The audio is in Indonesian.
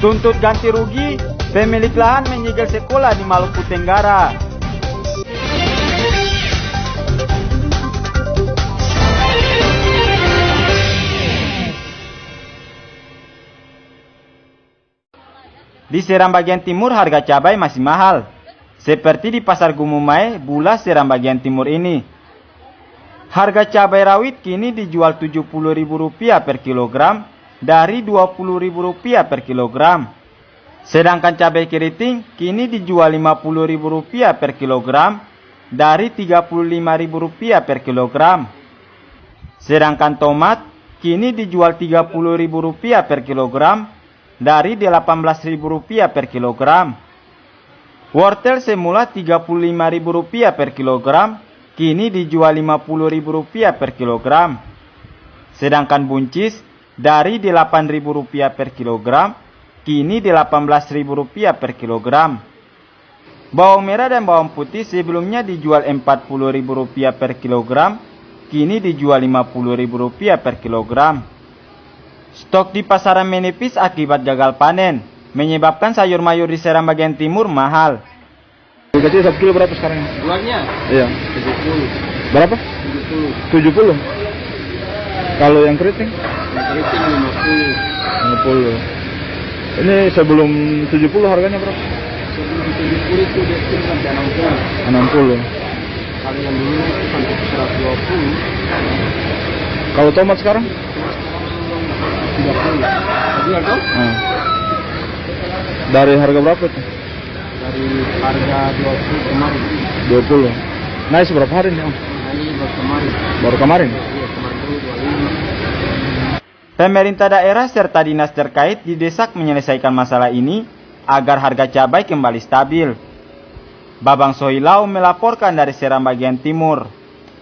Tuntut ganti rugi, pemilik lahan menyegel sekolah di Maluku Tenggara. Di Seram bagian timur harga cabai masih mahal, seperti di Pasar Gumumai, Bulas, Seram bagian timur ini. Harga cabai rawit kini dijual Rp70.000 per kilogram dari Rp20.000 per kilogram. Sedangkan cabai keriting kini dijual Rp50.000 per kilogram dari Rp35.000 per kilogram. Sedangkan tomat kini dijual Rp30.000 per kilogram dari Rp18.000 per kilogram. Wortel semula Rp35.000 per kilogram, kini dijual Rp50.000 per kilogram. Sedangkan buncis dari Rp8.000 per kilogram, kini Rp18.000 per kilogram. Bawang merah dan bawang putih sebelumnya dijual Rp40.000 per kilogram, kini dijual Rp50.000 per kilogram. Stok di pasaran menipis akibat gagal panen, menyebabkan sayur mayur di Seram bagian timur mahal. Kecil 1 kilo berapa sekarang? Bulannya? Iya. 70. Berapa? 70. 70. Kalau yang keriting? Yang keriting 50. Ini sebelum 70 harganya berapa? Sebelum 70 itu dia turun sampai 60. 60. Kalau yang dulu itu sampai 120. Kalau tomat sekarang? 30. Tadi harga? Dari harga berapa itu? Dari harga 20 kemarin. 20. Naik seberapa hari nih, Om? Ini baru kemarin. Baru kemarin? Iya, kemarin dulu 25. Pemerintah daerah serta dinas terkait didesak menyelesaikan masalah ini agar harga cabai kembali stabil. Babang Sohilau melaporkan dari Seram bagian timur.